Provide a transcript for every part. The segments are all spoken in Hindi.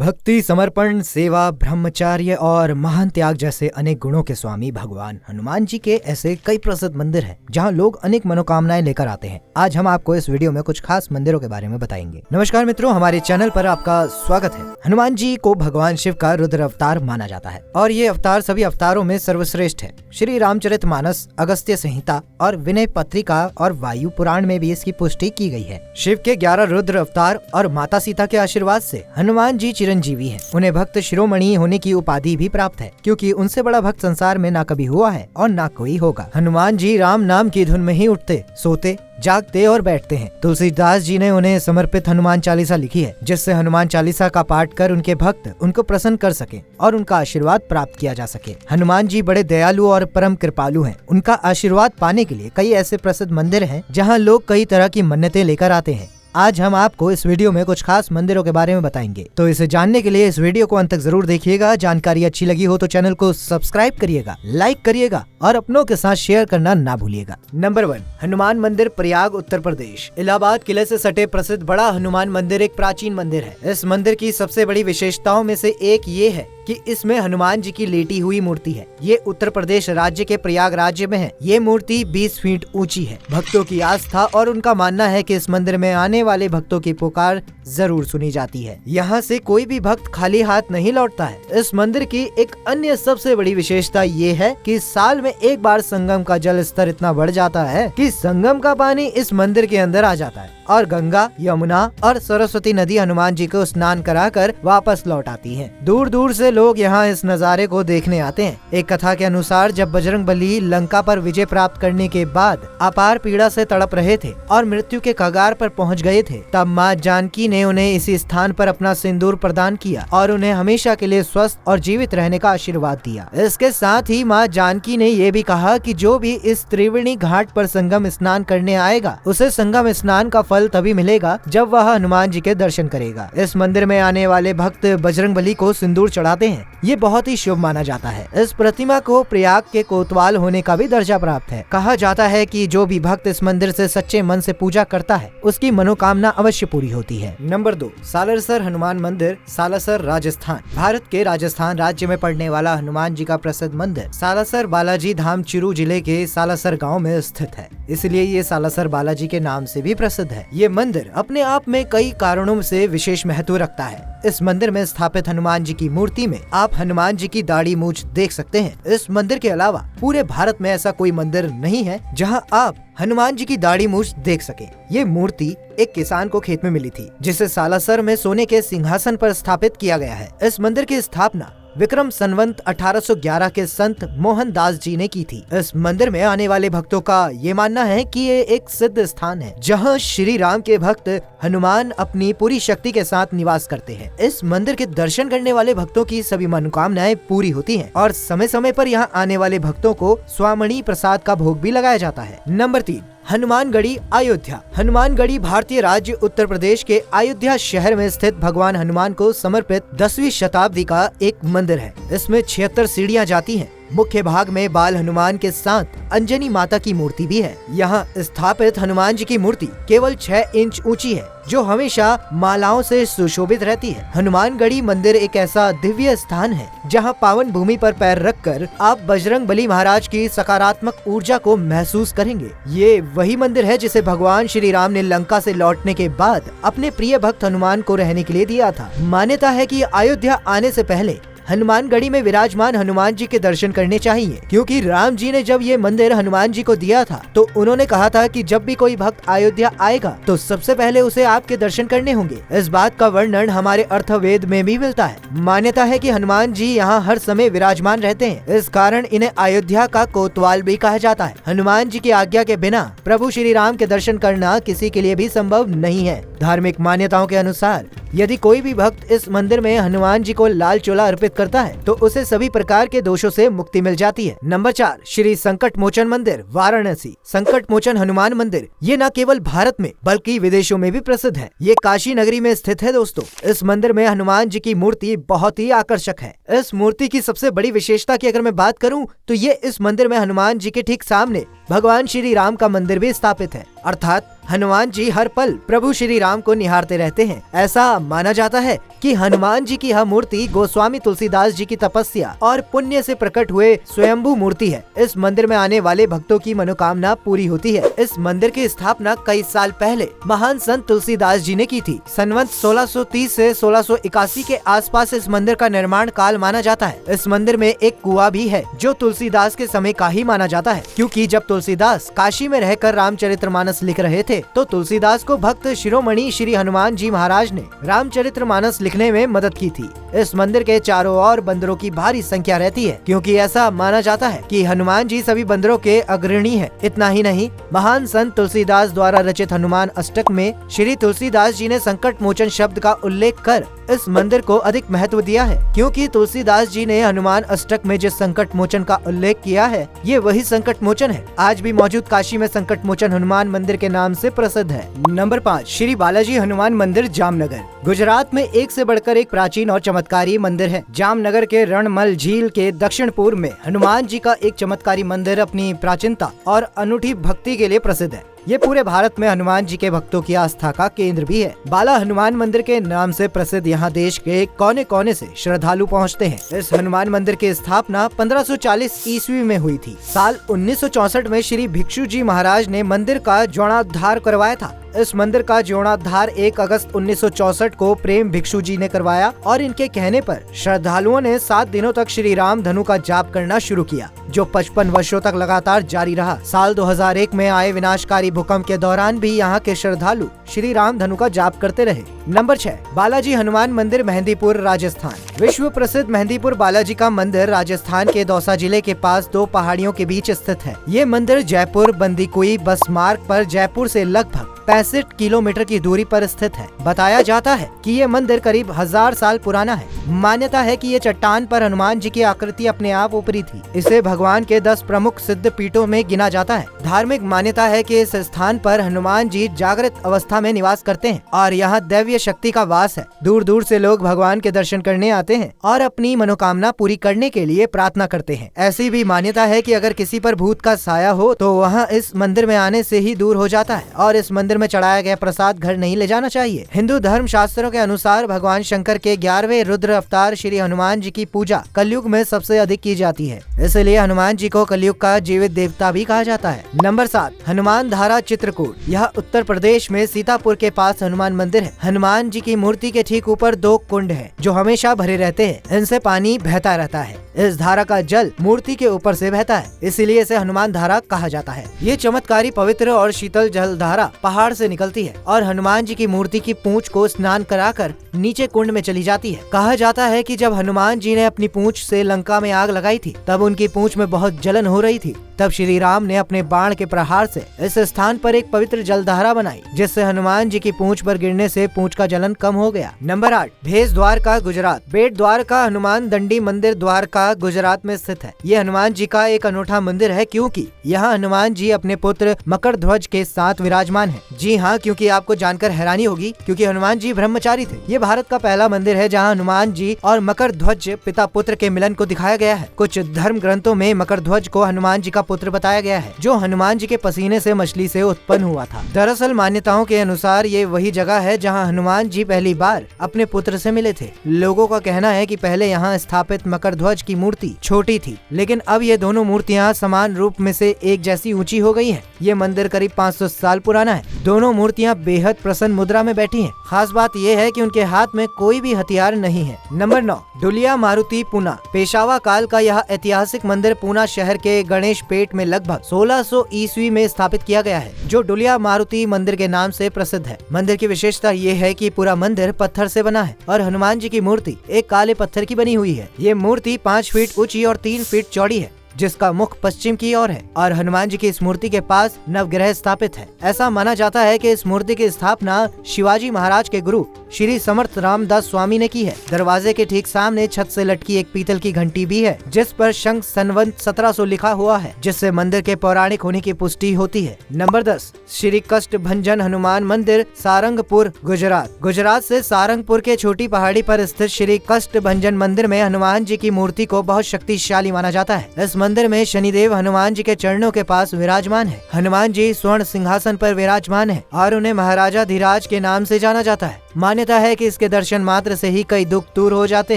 भक्ति, समर्पण, सेवा, ब्रह्मचर्य और महान त्याग जैसे अनेक गुणों के स्वामी भगवान हनुमान जी के ऐसे कई प्रसिद्ध मंदिर हैं जहां लोग अनेक मनोकामनाएं लेकर आते हैं। आज हम आपको इस वीडियो में कुछ खास मंदिरों के बारे में बताएंगे। नमस्कार मित्रों, हमारे चैनल पर आपका स्वागत है। हनुमान जी को भगवान शिव का रुद्र अवतार माना जाता है और ये अवतार सभी अवतारों में सर्वश्रेष्ठ है। श्री रामचरितमानस, अगस्त्य संहिता और विनय पत्रिका और वायु पुराण में भी इसकी पुष्टि की गई है। शिव के 11 रुद्र अवतार और माता सीता के आशीर्वाद से हनुमान जी चिरंजीवी हैं। उन्हें भक्त शिरोमणि होने की उपाधि भी प्राप्त है, क्योंकि उनसे बड़ा भक्त संसार में ना कभी हुआ है और ना कोई होगा। हनुमान जी राम नाम की धुन में ही उठते, सोते, जागते और बैठते हैं। तुलसीदास जी ने उन्हें समर्पित हनुमान चालीसा लिखी है, जिससे हनुमान चालीसा का पाठ कर उनके भक्त उनको प्रसन्न कर सके और उनका आशीर्वाद प्राप्त किया जा सके। हनुमान जी बड़े दयालु और परम कृपालु हैं। उनका आशीर्वाद पाने के लिए कई ऐसे प्रसिद्ध मंदिर हैं जहां लोग कई तरह की मन्नतें लेकर आते हैं। आज हम आपको इस वीडियो में कुछ खास मंदिरों के बारे में बताएंगे, तो इसे जानने के लिए इस वीडियो को अंत तक जरूर देखिएगा। जानकारी अच्छी लगी हो तो चैनल को सब्सक्राइब करिएगा, लाइक करिएगा और अपनों के साथ शेयर करना ना भूलिएगा। नंबर 1, हनुमान मंदिर, प्रयाग, उत्तर प्रदेश। इलाहाबाद किले से सटे प्रसिद्ध बड़ा हनुमान मंदिर एक प्राचीन मंदिर है। इस मंदिर की सबसे बड़ी विशेषताओं में से एक ये है कि इसमें हनुमान जी की लेटी हुई मूर्ति है। ये उत्तर प्रदेश राज्य के प्रयाग राज्य में है। ये मूर्ति 20 फीट ऊंची है। भक्तों की आस्था और उनका मानना है कि इस मंदिर में आने वाले भक्तों की पुकार जरूर सुनी जाती है। यहाँ से कोई भी भक्त खाली हाथ नहीं लौटता है। इस मंदिर की एक अन्य सबसे बड़ी विशेषता ये है कि साल में एक बार संगम का जल स्तर इतना बढ़ जाता है कि संगम का पानी इस मंदिर के अंदर आ जाता है और गंगा, यमुना और सरस्वती नदी हनुमान जी को स्नान कराकर वापस लौट आती हैं। दूर दूर से लोग यहाँ इस नजारे को देखने आते हैं। एक कथा के अनुसार जब बजरंगबली लंका पर विजय प्राप्त करने के बाद अपार पीड़ा से तड़प रहे थे और मृत्यु के कगार पर पहुँच गए थे, तब माँ जानकी ने उन्हें इसी स्थान पर अपना सिंदूर प्रदान किया और उन्हें हमेशा के लिए स्वस्थ और जीवित रहने का आशीर्वाद दिया। इसके साथ ही माँ जानकी ने ये भी कहा कि जो भी इस त्रिवेणी घाट पर संगम स्नान करने आएगा, उसे संगम स्नान का फल तभी मिलेगा जब वह हनुमान जी के दर्शन करेगा। इस मंदिर में आने वाले भक्त बजरंगबली को सिंदूर चढ़ाते हैं। ये बहुत ही शुभ माना जाता है। इस प्रतिमा को प्रयाग के कोतवाल होने का भी दर्जा प्राप्त है। कहा जाता है कि जो भी भक्त इस मंदिर से सच्चे मन से पूजा करता है, उसकी मनोकामना अवश्य पूरी होती है। नंबर 2, सालासर हनुमान मंदिर, सालासर, राजस्थान। भारत के राजस्थान राज्य में पड़ने वाला हनुमान जी का प्रसिद्ध मंदिर सालासर बालाजी धाम चिरू जिले के सालासर गाँव में स्थित है, इसलिए ये सालासर बालाजी के नाम से भी प्रसिद्ध है। ये मंदिर अपने आप में कई कारणों से विशेष महत्व रखता है। इस मंदिर में स्थापित हनुमान जी की मूर्ति में आप हनुमान जी की दाढ़ी मूंछ देख सकते हैं। इस मंदिर के अलावा पूरे भारत में ऐसा कोई मंदिर नहीं है जहां आप हनुमान जी की दाढ़ी मूंछ देख सके। ये मूर्ति एक किसान को खेत में मिली थी, जिसे सालासर में सोने के सिंहासन पर स्थापित किया गया है। इस मंदिर की स्थापना विक्रम संवत 1811 के संत मोहन दास जी ने की थी। इस मंदिर में आने वाले भक्तों का ये मानना है कि ये एक सिद्ध स्थान है, जहां श्री राम के भक्त हनुमान अपनी पूरी शक्ति के साथ निवास करते हैं। इस मंदिर के दर्शन करने वाले भक्तों की सभी मनोकामनाएं पूरी होती हैं और समय समय पर यहाँ आने वाले भक्तों को स्वामणि प्रसाद का भोग भी लगाया जाता है। नंबर 3, हनुमानगढ़ी, अयोध्या। हनुमानगढ़ी भारतीय राज्य उत्तर प्रदेश के अयोध्या शहर में स्थित भगवान हनुमान को समर्पित 10वीं शताब्दी का एक मंदिर है। इसमें 76 सीढ़ियां जाती हैं। मुख्य भाग में बाल हनुमान के साथ अंजनी माता की मूर्ति भी है। यहाँ स्थापित हनुमान जी की मूर्ति केवल 6 इंच ऊंची है, जो हमेशा मालाओं से सुशोभित रहती है। हनुमानगढ़ी मंदिर एक ऐसा दिव्य स्थान है जहाँ पावन भूमि पर पैर रखकर आप बजरंगबली महाराज की सकारात्मक ऊर्जा को महसूस करेंगे। ये वही मंदिर है जिसे भगवान श्री राम ने लंका से लौटने के बाद अपने प्रिय भक्त हनुमान को रहने के लिए दिया था। मान्यता है कि अयोध्या आने से पहले हनुमानगढ़ी में विराजमान हनुमान जी के दर्शन करने चाहिए, क्योंकि राम जी ने जब ये मंदिर हनुमान जी को दिया था तो उन्होंने कहा था कि जब भी कोई भक्त अयोध्या आएगा तो सबसे पहले उसे आपके दर्शन करने होंगे। इस बात का वर्णन हमारे अर्थवेद में भी मिलता है। मान्यता है कि हनुमान जी यहाँ हर समय विराजमान रहते हैं, इस कारण इन्हें अयोध्या का कोतवाल भी कहा जाता है। हनुमान जी की आज्ञा के बिना प्रभु श्री राम के दर्शन करना किसी के लिए भी संभव नहीं है। धार्मिक मान्यताओं के अनुसार यदि कोई भी भक्त इस मंदिर में हनुमान जी को लाल चोला अर्पित करता है तो उसे सभी प्रकार के दोषों से मुक्ति मिल जाती है। नंबर 4, श्री संकट मोचन मंदिर, वाराणसी। संकट मोचन हनुमान मंदिर ये न केवल भारत में बल्कि विदेशों में भी प्रसिद्ध है। ये काशी नगरी में स्थित है दोस्तों। इस मंदिर में हनुमान जी की मूर्ति बहुत ही आकर्षक है। इस मूर्ति की सबसे बड़ी विशेषता की अगर मैं बात करूँ तो ये इस मंदिर में हनुमान जी के ठीक सामने भगवान श्री राम का मंदिर भी स्थापित है, अर्थात हनुमान जी हर पल प्रभु श्री राम को निहारते रहते हैं। ऐसा माना जाता है कि हनुमान जी की यह मूर्ति गोस्वामी तुलसीदास जी की तपस्या और पुण्य से प्रकट हुए स्वयंभू मूर्ति है। इस मंदिर में आने वाले भक्तों की मनोकामना पूरी होती है। इस मंदिर की स्थापना कई साल पहले महान संत तुलसीदास जी ने की थी। संवत 1630 से 1681 के आसपास इस मंदिर का निर्माण काल माना जाता है। इस मंदिर में एक कुआं भी है जो तुलसीदास के समय का ही माना जाता है, क्योंकि जब तुलसीदास काशी में रहकर रामचरितमानस लिख रहे थे तो तुलसीदास को भक्त शिरोमणि श्री हनुमान जी महाराज ने रामचरितमानस लिखने में मदद की थी। इस मंदिर के चारों ओर बंदरों की भारी संख्या रहती है, क्योंकि ऐसा माना जाता है कि हनुमान जी सभी बंदरों के अग्रणी हैं। इतना ही नहीं, महान संत तुलसीदास द्वारा रचित हनुमान अष्टक में श्री तुलसीदास जी ने संकट मोचन शब्द का उल्लेख कर इस मंदिर को अधिक महत्व दिया है, क्योंकि तुलसीदास जी ने हनुमान अष्टक में जिस संकट मोचन का उल्लेख किया है ये वही संकट मोचन है। आज भी मौजूद काशी में संकट मोचन हनुमान मंदिर के नाम से प्रसिद्ध है। नंबर 5, श्री बालाजी हनुमान मंदिर, जामनगर। गुजरात में एक से बढ़कर एक प्राचीन और चमत्कारी मंदिर है। जामनगर के रणमल झील के दक्षिण पूर्व में हनुमान जी का एक चमत्कारी मंदिर अपनी प्राचीनता और अनूठी भक्ति के लिए प्रसिद्ध है। ये पूरे भारत में हनुमान जी के भक्तों की आस्था का केंद्र भी है। बाला हनुमान मंदिर के नाम से प्रसिद्ध यहाँ देश के कोने कोने से श्रद्धालु पहुँचते हैं। इस हनुमान मंदिर की स्थापना 1540 ईस्वी में हुई थी। साल 1964 में श्री भिक्षु जी महाराज ने मंदिर का जीर्णोद्धार करवाया था। इस मंदिर का जीर्णोद्धार 1 अगस्त 1964 को प्रेम भिक्षु जी ने करवाया और इनके कहने पर श्रद्धालुओं ने 7 दिनों तक श्री राम धनु का जाप करना शुरू किया, जो 55 वर्षों तक लगातार जारी रहा। साल 2001 में आए विनाशकारी भूकंप के दौरान भी यहाँ के श्रद्धालु श्री राम धनु का जाप करते रहे। नंबर 6, बालाजी हनुमान मंदिर, मेहंदीपुर, राजस्थान। विश्व प्रसिद्ध मेहंदीपुर बालाजी का मंदिर राजस्थान के दौसा जिले के पास 2 पहाड़ियों के बीच स्थित है। ये मंदिर जयपुर बंदीकुई बस मार्ग पर जयपुर से लगभग 65 किलोमीटर की दूरी पर स्थित है। बताया जाता है कि ये मंदिर करीब 1000 साल पुराना है। मान्यता है कि ये चट्टान पर हनुमान जी की आकृति अपने आप ऊपरी थी। इसे भगवान के 10 प्रमुख सिद्ध पीठों में गिना जाता है। धार्मिक मान्यता है कि इस स्थान पर हनुमान जी जागृत अवस्था में निवास करते हैं और यहाँ दैवीय शक्ति का वास है। दूर दूर से लोग भगवान के दर्शन करने आते हैं और अपनी मनोकामना पूरी करने के लिए प्रार्थना करते हैं। ऐसी भी मान्यता है कि अगर किसी पर भूत का साया हो तो वह इस मंदिर में आने से ही दूर हो जाता है और इस मंदिर में चढ़ाया गया प्रसाद घर नहीं ले जाना चाहिए। हिंदू धर्म शास्त्रों के अनुसार भगवान शंकर के 11वें रुद्र अवतार श्री हनुमान जी की पूजा कलयुग में सबसे अधिक की जाती है, इसलिए हनुमान जी को कलयुग का जीवित देवता भी कहा जाता है। नंबर 7, हनुमान धारा, चित्रकूट। यह उत्तर प्रदेश में सीतापुर के पास हनुमान मंदिर है। हनुमान जी की मूर्ति के ठीक ऊपर 2 कुंड हैं, जो हमेशा भरे रहते हैं। इनसे पानी बहता रहता है। इस धारा का जल मूर्ति के ऊपर से बहता है, इसीलिए इसे हनुमान धारा कहा जाता है। ये चमत्कारी, पवित्र और शीतल जल धारा पहाड़ से निकलती है और हनुमान जी की मूर्ति की पूंछ को स्नान कराकर नीचे कुंड में चली जाती है। कहा जाता है कि जब हनुमान जी ने अपनी पूंछ से लंका में आग लगाई थी तब उनकी पूंछ में बहुत जलन हो रही थी। तब श्री राम ने अपने बाण के प्रहार से इस स्थान पर एक पवित्र जलधारा बनाई, जिससे हनुमान जी की पूंछ पर गिरने से पूंछ का जलन कम हो गया। नंबर 8, भेस द्वारका, गुजरात। बेट द्वारका हनुमान दंडी मंदिर, द्वारका, गुजरात में स्थित है। ये हनुमान जी का एक अनूठा मंदिर है, क्योंकि यहाँ हनुमान जी अपने पुत्र मकर ध्वज के साथ विराजमान है। जी हाँ, क्योंकि आपको जानकर हैरानी होगी, क्योंकि हनुमान जी ब्रह्मचारी थे। ये भारत का पहला मंदिर है जहाँ हनुमान जी और मकर ध्वज पिता पुत्र के मिलन को दिखाया गया है। कुछ धर्म ग्रंथों में मकर ध्वज को हनुमान जी का पुत्र बताया गया है, जो हनुमान जी के पसीने से मछली से उत्पन्न हुआ था। दरअसल मान्यताओं के अनुसार ये वही जगह है जहाँ हनुमान जी पहली बार अपने पुत्र से मिले थे। लोगों का कहना है कि पहले यहाँ स्थापित मकर ध्वज की मूर्ति छोटी थी, लेकिन अब ये दोनों मूर्तियाँ समान रूप में से एक जैसी ऊंची हो गई हैं। ये मंदिर करीब 500 साल पुराना है। दोनों मूर्तियाँ बेहद प्रसन्न मुद्रा में बैठी हैं। खास बात यह है कि उनके हाथ में कोई भी हथियार नहीं है। नंबर 9, डुलिया मारुति, पुना। पेशवा काल का यह ऐतिहासिक मंदिर पूना शहर के गणेश पेट में लगभग 1600 ईस्वी में स्थापित किया गया है, जो डुलिया मारुति मंदिर के नाम से प्रसिद्ध है। मंदिर की विशेषता ये है कि पूरा मंदिर पत्थर से बना है और हनुमान जी की मूर्ति एक काले पत्थर की बनी हुई है। ये मूर्ति 5 फीट ऊंची और 3 फीट चौड़ी है, जिसका मुख पश्चिम की ओर है और हनुमान जी की इस मूर्ति के पास नवग्रह स्थापित है। ऐसा माना जाता है कि इस मूर्ति की स्थापना शिवाजी महाराज के गुरु श्री समर्थ रामदास स्वामी ने की है। दरवाजे के ठीक सामने छत से लटकी एक पीतल की घंटी भी है, जिस पर शंख संवत 1700 लिखा हुआ है, जिससे मंदिर के पौराणिक होने की पुष्टि होती है। नंबर 10, श्री कष्टभंजन हनुमान मंदिर, सारंगपुर, गुजरात। गुजरात से सारंगपुर के छोटी पहाड़ी पर स्थित श्री कष्टभंजन मंदिर में हनुमान जी की मूर्ति को बहुत शक्तिशाली माना जाता है। इस मंदिर में शनिदेव हनुमान जी के चरणों के पास विराजमान है। हनुमान जी स्वर्ण सिंहासन पर विराजमान है और उन्हें महाराजा धीराज के नाम से जाना जाता है। मान्यता है कि इसके दर्शन मात्र से ही कई दुख दूर हो जाते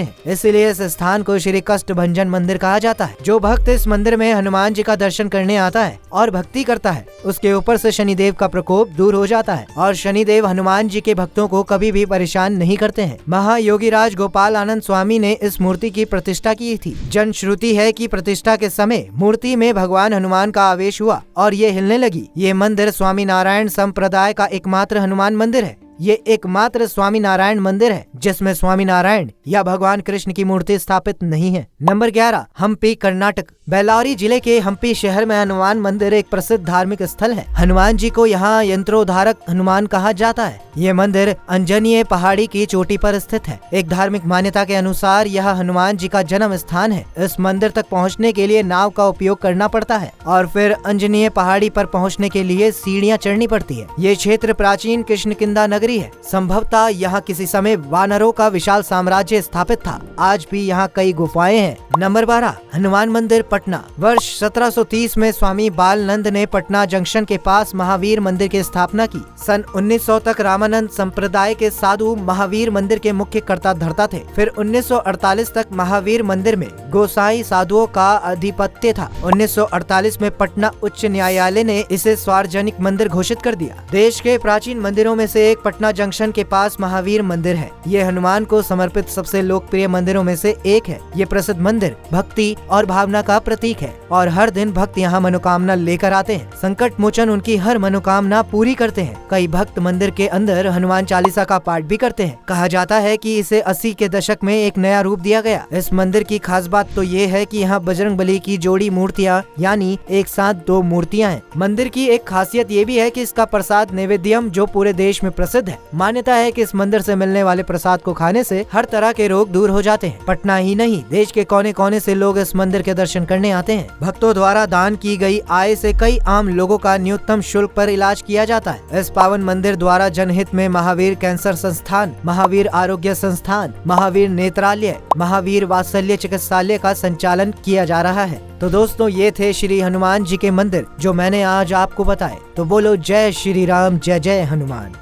हैं, इसलिए इस स्थान को श्री कष्ट भंजन मंदिर कहा जाता है। जो भक्त इस मंदिर में हनुमान जी का दर्शन करने आता है और भक्ति करता है, उसके ऊपर से शनिदेव का प्रकोप दूर हो जाता है और शनिदेव हनुमान जी के भक्तों को कभी भी परेशान नहीं करते हैं। महायोगीराज गोपाल आनंद स्वामी ने इस मूर्ति की प्रतिष्ठा की थी। जन श्रुति है कि प्रतिष्ठा के समय मूर्ति में भगवान हनुमान का आवेश हुआ और ये हिलने लगी। ये मंदिर स्वामी नारायण संप्रदाय का एकमात्र हनुमान मंदिर है। ये एकमात्र स्वामी नारायण मंदिर है जिसमें स्वामी नारायण या भगवान कृष्ण की मूर्ति स्थापित नहीं है। नंबर 11, हम्पी कर्नाटक। बेल्लारी जिले के हम्पी शहर में हनुमान मंदिर एक प्रसिद्ध धार्मिक स्थल है। हनुमान जी को यहाँ यंत्रोद्धारक हनुमान कहा जाता है। ये मंदिर अंजनीय पहाड़ी की चोटी पर स्थित है। एक धार्मिक मान्यता के अनुसार यह हनुमान जी का जन्म स्थान है। इस मंदिर तक पहुँचने के लिए नाव का उपयोग करना पड़ता है और फिर अंजनीय पहाड़ी पर पहुँचने के लिए सीढ़ियाँ चढ़नी पड़ती है। ये क्षेत्र प्राचीन किष्किंधा नगरी है। संभवतः यहाँ किसी समय वानरों का विशाल साम्राज्य स्थापित था। आज भी यहाँ कई गुफाएं हैं। नंबर 12, हनुमान मंदिर पटना। वर्ष 1730 में स्वामी बालनंद ने पटना जंक्शन के पास महावीर मंदिर की स्थापना की। सन 1900 तक रामानंद संप्रदाय के साधु महावीर मंदिर के मुख्य कर्ता धर्ता थे। फिर 1948 तक महावीर मंदिर में गोसाई साधुओं का आधिपत्य था। 1948 में पटना उच्च न्यायालय ने इसे सार्वजनिक मंदिर घोषित कर दिया। देश के प्राचीन मंदिरों में से एक पटना जंक्शन के पास महावीर मंदिर है। ये हनुमान को समर्पित सबसे लोकप्रिय मंदिरों में से एक है। ये प्रसिद्ध मंदिर भक्ति और भावना का प्रतीक है और हर दिन भक्त यहाँ मनोकामना लेकर आते हैं। संकट मोचन उनकी हर मनोकामना पूरी करते हैं। कई भक्त मंदिर के अंदर हनुमान चालीसा का पाठ भी करते हैं। कहा जाता है कि इसे 80 के दशक में एक नया रूप दिया गया। इस मंदिर की खास बात तो ये है कि यहाँ बजरंगबली की जोड़ी मूर्तियाँ यानी एक साथ 2 मूर्तियाँ हैं। मंदिर की एक खासियत ये भी है कि इसका प्रसाद नैवेद्यम जो पूरे देश में प्रसिद्ध है। मान्यता है कि इस मंदिर से मिलने वाले प्रसाद को खाने से हर तरह के रोग दूर हो जाते हैं। पटना ही नहीं, देश के कोने कोने से लोग इस मंदिर के दर्शन करने आते हैं। भक्तों द्वारा दान की गई आय से कई आम लोगों का न्यूनतम शुल्क पर इलाज किया जाता है। इस पावन मंदिर द्वारा जनहित में महावीर कैंसर संस्थान, महावीर आरोग्य संस्थान, महावीर नेत्रालय, महावीर वात्सल्य चिकित्सालय का संचालन किया जा रहा है। तो दोस्तों, ये थे श्री हनुमान जी के मंदिर जो मैंने आज आपको बताए। तो बोलो जय श्री राम, जय जय हनुमान।